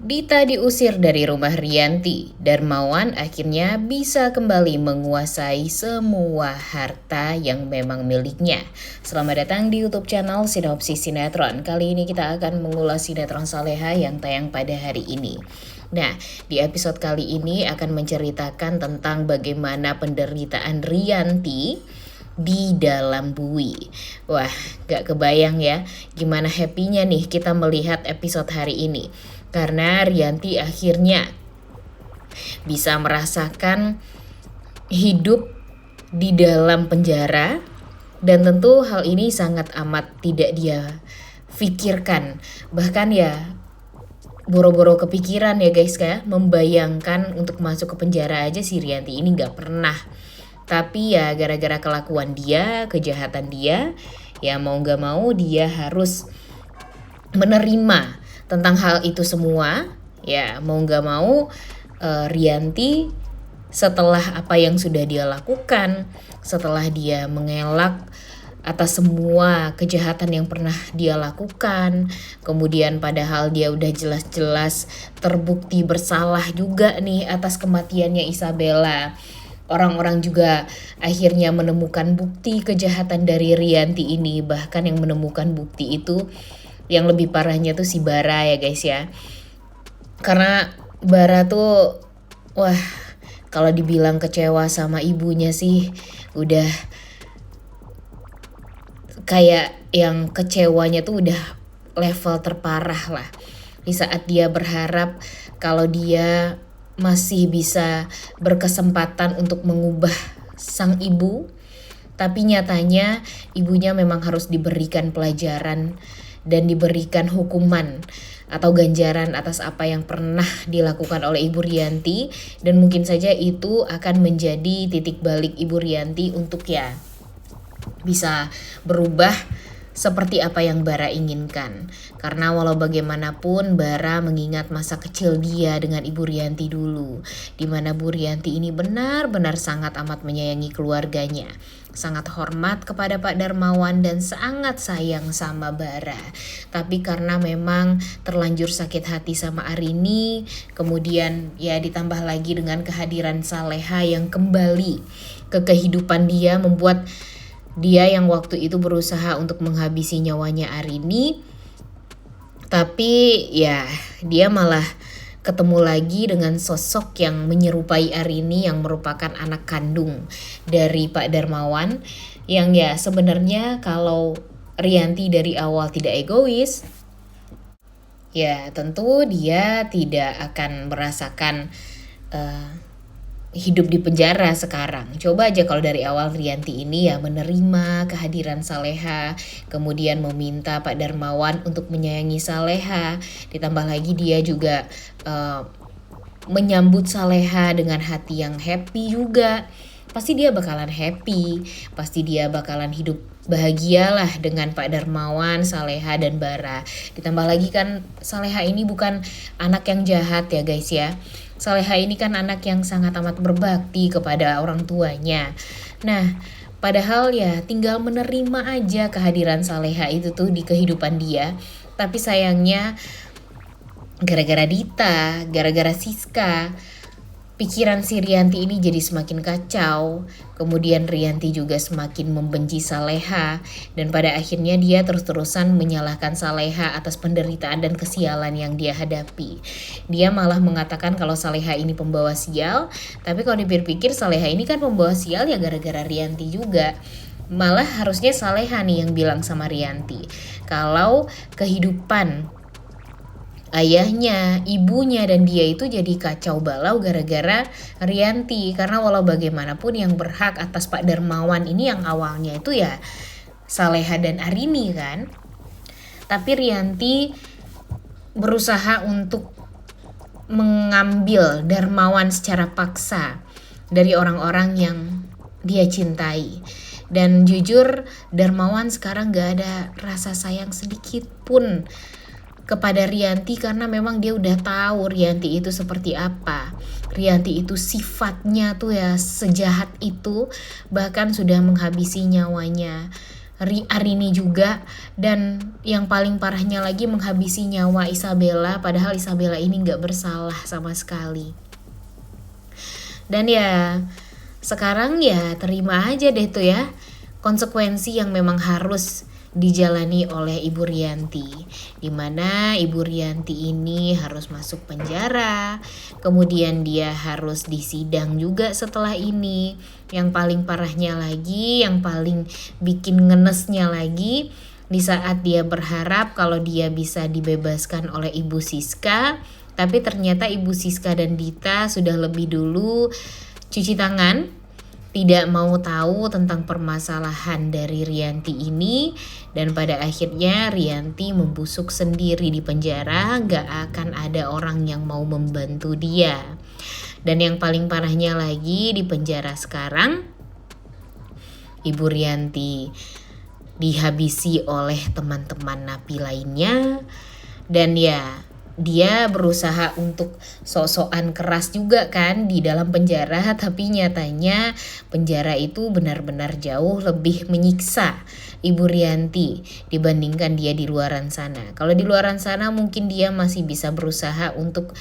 Dita diusir dari rumah Rianti. Darmawan akhirnya bisa kembali menguasai semua harta yang memang miliknya. Selamat datang di YouTube channel Sinopsis Sinetron. Kali ini kita akan mengulas sinetron Saleha yang tayang pada hari ini. Nah, di episode kali ini akan menceritakan tentang bagaimana penderitaan Rianti di dalam bui. Wah, gak kebayang ya gimana happy-nya nih kita melihat episode hari ini. Karena Rianti akhirnya bisa merasakan hidup di dalam penjara, dan tentu hal ini sangat amat tidak dia pikirkan. Bahkan ya boro-boro kepikiran ya guys, kayak membayangkan untuk masuk ke penjara aja si Rianti ini gak pernah. Tapi ya gara-gara kelakuan dia, kejahatan dia, ya mau gak mau dia harus menerima tentang hal itu semua. Ya mau gak mau Rianti setelah apa yang sudah dia lakukan, setelah dia mengelak atas semua kejahatan yang pernah dia lakukan, kemudian padahal dia udah jelas-jelas terbukti bersalah juga nih atas kematiannya Isabella. Orang-orang juga akhirnya menemukan bukti kejahatan dari Rianti ini. Bahkan yang menemukan bukti itu, yang lebih parahnya tuh si Bara ya guys ya. Karena Bara tuh, wah, kalau dibilang kecewa sama ibunya sih udah kayak yang kecewanya tuh udah level terparah lah. Di saat dia berharap kalau dia masih bisa berkesempatan untuk mengubah sang ibu, tapi nyatanya ibunya memang harus diberikan pelajaran dan diberikan hukuman atau ganjaran atas apa yang pernah dilakukan oleh Ibu Rianti. Dan mungkin saja itu akan menjadi titik balik Ibu Rianti untuk ya bisa berubah seperti apa yang Bara inginkan. Karena walau bagaimanapun Bara mengingat masa kecil dia dengan Ibu Rianti dulu, dimana Bu Rianti ini benar-benar sangat amat menyayangi keluarganya, sangat hormat kepada Pak Darmawan dan sangat sayang sama Bara. Tapi karena memang terlanjur sakit hati sama Arini, kemudian ya ditambah lagi dengan kehadiran Saleha yang kembali ke kehidupan dia, membuat dia yang waktu itu berusaha untuk menghabisi nyawanya Arini, tapi ya dia malah ketemu lagi dengan sosok yang menyerupai Arini yang merupakan anak kandung dari Pak Darmawan. Yang ya sebenarnya kalau Rianti dari awal tidak egois, ya tentu dia tidak akan merasakan hidup di penjara sekarang. Coba aja kalau dari awal Rianti ini ya menerima kehadiran Saleha, kemudian meminta Pak Darmawan untuk menyayangi Saleha, ditambah lagi dia juga menyambut Saleha dengan hati yang happy juga. Pasti dia bakalan happy, pasti dia bakalan hidup bahagialah dengan Pak Darmawan, Saleha dan Bara. Ditambah lagi kan Saleha ini bukan anak yang jahat ya guys ya. Saleha ini kan anak yang sangat amat berbakti kepada orang tuanya. Nah, padahal ya tinggal menerima aja kehadiran Saleha itu tuh di kehidupan dia. Tapi sayangnya gara-gara Dita, gara-gara Siska, pikiran si Rianti ini jadi semakin kacau. Kemudian Rianti juga semakin membenci Saleha, dan pada akhirnya dia terus-terusan menyalahkan Saleha atas penderitaan dan kesialan yang dia hadapi. Dia malah mengatakan kalau Saleha ini pembawa sial, tapi kalau dipikir-pikir Saleha ini kan pembawa sial ya gara-gara Rianti juga. Malah harusnya Saleha nih yang bilang sama Rianti kalau kehidupan ayahnya, ibunya, dan dia itu jadi kacau balau gara-gara Rianti. Karena walau bagaimanapun yang berhak atas Pak Darmawan ini yang awalnya itu ya Saleha dan Arini kan. Tapi Rianti berusaha untuk mengambil Darmawan secara paksa dari orang-orang yang dia cintai. Dan jujur Darmawan sekarang gak ada rasa sayang sedikit pun kepada Rianti, karena memang dia udah tahu Rianti itu seperti apa. Rianti itu sifatnya tuh ya sejahat itu, bahkan sudah menghabisi nyawanya Arini juga, dan yang paling parahnya lagi menghabisi nyawa Isabella, padahal Isabella ini nggak bersalah sama sekali. Dan ya sekarang ya terima aja deh tuh ya konsekuensi yang memang harus dijalani oleh Ibu Rianti, dimana Ibu Rianti ini harus masuk penjara, kemudian dia harus disidang juga setelah ini. Yang paling parahnya lagi, yang paling bikin ngenesnya lagi, di saat dia berharap kalau dia bisa dibebaskan oleh Ibu Siska, tapi ternyata Ibu Siska dan Dita sudah lebih dulu cuci tangan, tidak mau tahu tentang permasalahan dari Rianti ini, dan pada akhirnya Rianti membusuk sendiri di penjara, gak akan ada orang yang mau membantu dia. Dan yang paling parahnya lagi, di penjara sekarang Ibu Rianti dihabisi oleh teman-teman napi lainnya, dan ya dia berusaha untuk sok-sokan keras juga kan di dalam penjara, tapi nyatanya penjara itu benar-benar jauh lebih menyiksa Ibu Rianti dibandingkan dia di luaran sana. Kalau di luaran sana mungkin dia masih bisa berusaha untuk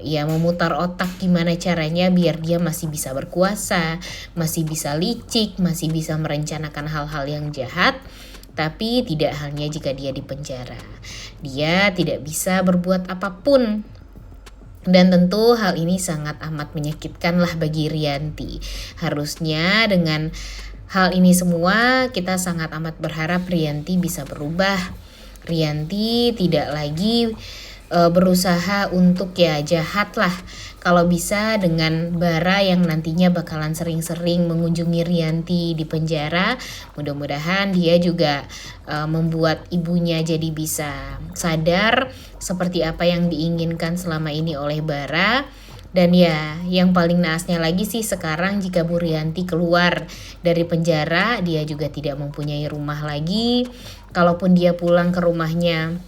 ya memutar otak gimana caranya biar dia masih bisa berkuasa, masih bisa licik, masih bisa merencanakan hal-hal yang jahat. Tapi tidak halnya jika dia di penjara. Dia tidak bisa berbuat apapun. Dan tentu hal ini sangat amat menyakitkan lah bagi Rianti. Harusnya dengan hal ini semua kita sangat amat berharap Rianti bisa berubah. Rianti tidak lagi berusaha untuk ya jahat lah. Kalau bisa dengan Bara yang nantinya bakalan sering-sering mengunjungi Rianti di penjara, mudah-mudahan dia juga membuat ibunya jadi bisa sadar seperti apa yang diinginkan selama ini oleh Bara. Dan ya yang paling naasnya lagi sih sekarang jika Bu Rianti keluar dari penjara, dia juga tidak mempunyai rumah lagi. Kalaupun dia pulang ke rumahnya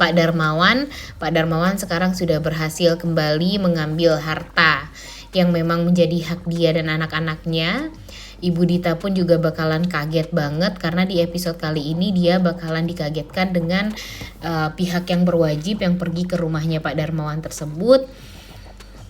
Pak Darmawan sekarang sudah berhasil kembali mengambil harta yang memang menjadi hak dia dan anak-anaknya. Ibu Dita pun juga bakalan kaget banget karena di episode kali ini dia bakalan dikagetkan dengan pihak yang berwajib yang pergi ke rumahnya Pak Darmawan tersebut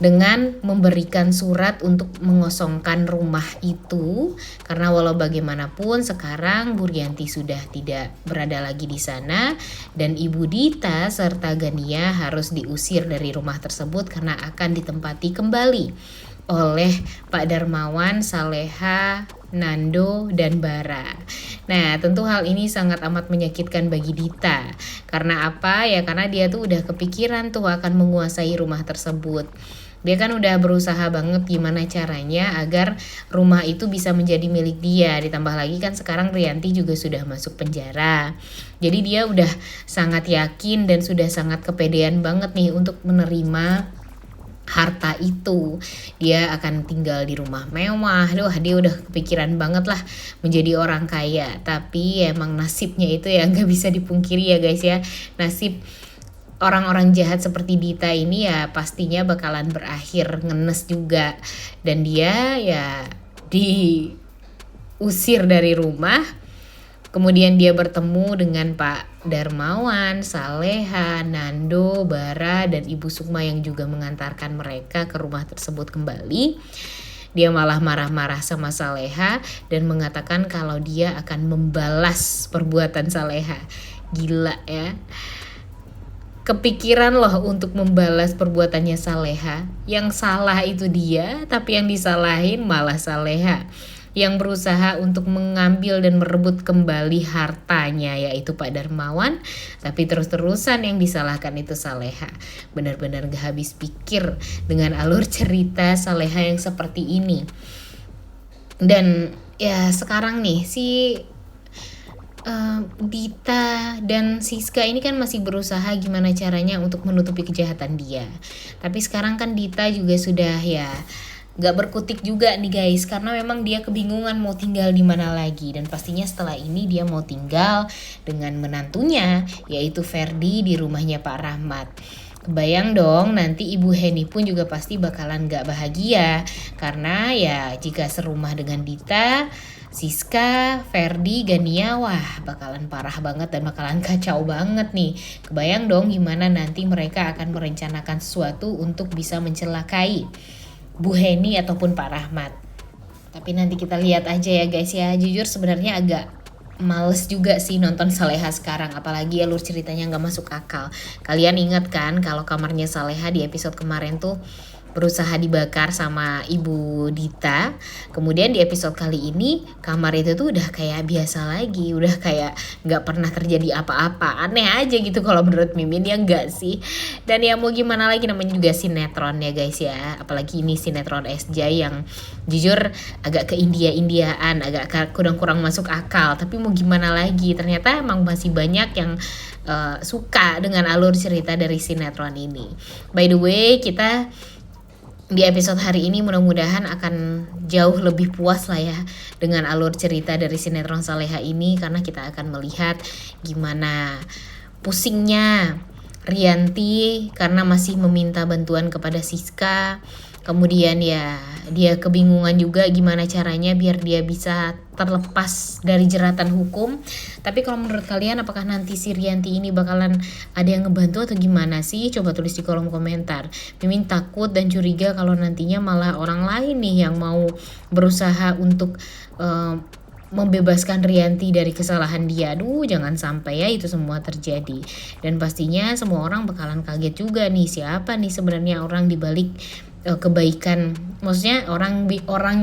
dengan memberikan surat untuk mengosongkan rumah itu, karena walau bagaimanapun sekarang Bu Rianti sudah tidak berada lagi di sana dan Ibu Dita serta Gania harus diusir dari rumah tersebut karena akan ditempati kembali oleh Pak Darmawan, Saleha, Nando, dan Bara. Nah, tentu hal ini sangat amat menyakitkan bagi Dita. Karena apa? Ya karena dia tuh udah kepikiran tuh akan menguasai rumah tersebut. Dia kan udah berusaha banget gimana caranya agar rumah itu bisa menjadi milik dia. Ditambah lagi kan sekarang Rianti juga sudah masuk penjara. Jadi dia udah sangat yakin dan sudah sangat kepedean banget nih untuk menerima harta itu. Dia akan tinggal di rumah mewah. Dia udah kepikiran banget lah menjadi orang kaya. Tapi emang nasibnya itu ya gak bisa dipungkiri ya guys ya. Nasib orang-orang jahat seperti Dita ini ya pastinya bakalan berakhir ngenes juga. Dan dia ya diusir dari rumah. Kemudian dia bertemu dengan Pak Darmawan, Saleha, Nando, Bara, dan Ibu Sukma yang juga mengantarkan mereka ke rumah tersebut kembali. Dia malah marah-marah sama Saleha dan mengatakan kalau dia akan membalas perbuatan Saleha. Gila ya. Kepikiran loh untuk membalas perbuatannya Saleha. Yang salah itu dia, tapi yang disalahin malah Saleha yang berusaha untuk mengambil dan merebut kembali hartanya yaitu Pak Darmawan, tapi terus-terusan yang disalahkan itu Saleha. Benar-benar gak habis pikir dengan alur cerita Saleha yang seperti ini. Dan ya sekarang nih si Dita dan Siska ini kan masih berusaha gimana caranya untuk menutupi kejahatan dia. Tapi sekarang kan Dita juga sudah ya gak berkutik juga nih guys, karena memang dia kebingungan mau tinggal di mana lagi. Dan pastinya setelah ini dia mau tinggal dengan menantunya yaitu Ferdi di rumahnya Pak Rahmat. Kebayang dong nanti Ibu Heni pun juga pasti bakalan gak bahagia. Karena ya jika serumah dengan Dita, Siska, Ferdi, Gania, wah bakalan parah banget dan bakalan kacau banget nih. Kebayang dong gimana nanti mereka akan merencanakan sesuatu untuk bisa mencelakai Bu Heni ataupun Pak Rahmat. Tapi nanti kita lihat aja ya guys ya. Jujur sebenarnya agak males juga sih nonton Saleha sekarang, apalagi alur ceritanya nggak masuk akal. Kalian ingat kan kalau kamarnya Saleha di episode kemarin tuh berusaha dibakar sama Ibu Dita. Kemudian di episode kali ini kamar itu tuh udah kayak biasa lagi, udah kayak nggak pernah terjadi apa-apa. Aneh aja gitu kalau menurut Mimin, ya nggak sih? Dan ya mau gimana lagi, namanya juga sinetron ya guys ya. Apalagi ini sinetron SJ yang jujur agak ke India-Indiaan, agak kurang-kurang masuk akal. Tapi mau gimana lagi, ternyata emang masih banyak yang suka dengan alur cerita dari sinetron ini. By the way, kita di episode hari ini mudah-mudahan akan jauh lebih puas lah ya dengan alur cerita dari sinetron Saleha ini, karena kita akan melihat gimana pusingnya Rianti karena masih meminta bantuan kepada Siska. Kemudian ya dia kebingungan juga gimana caranya biar dia bisa terlepas dari jeratan hukum. Tapi kalau menurut kalian, apakah nanti si Rianti ini bakalan ada yang ngebantu atau gimana sih? Coba tulis di kolom komentar. Mimin takut dan curiga kalau nantinya malah orang lain nih yang mau berusaha untuk membebaskan Rianti dari kesalahan dia. Aduh, jangan sampai ya itu semua terjadi. Dan pastinya semua orang bakalan kaget juga nih, siapa nih sebenarnya orang dibalik kebaikan, maksudnya orang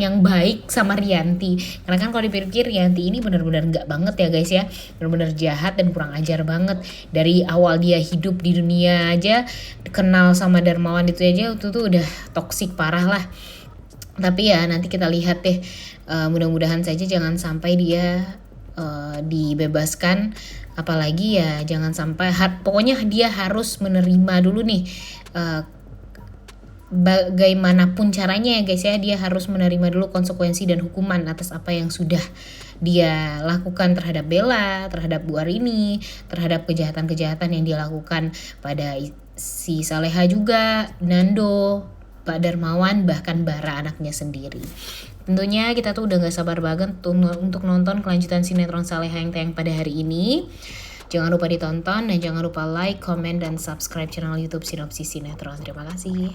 yang baik sama Rianti. Karena kan kalau dipikir Rianti ini benar-benar nggak banget ya guys ya, benar-benar jahat dan kurang ajar banget. Dari awal dia hidup di dunia aja, kenal sama Darmawan itu aja itu tuh udah toksik parah lah. Tapi ya nanti kita lihat deh, mudah-mudahan saja jangan sampai dia dibebaskan. Apalagi ya jangan sampai, pokoknya dia harus menerima dulu nih bagaimanapun caranya ya guys ya, dia harus menerima dulu konsekuensi dan hukuman atas apa yang sudah dia lakukan terhadap Bella, terhadap Bu Arini, terhadap kejahatan-kejahatan yang dia lakukan pada si Saleha juga, Nando, Pak Darmawan, bahkan Bara anaknya sendiri. Tentunya kita tuh udah gak sabar banget untuk nonton kelanjutan sinetron Saleha yang tayang pada hari ini. Jangan lupa ditonton dan jangan lupa like, comment, dan subscribe channel YouTube Sinopsis Sinetron. Terima kasih.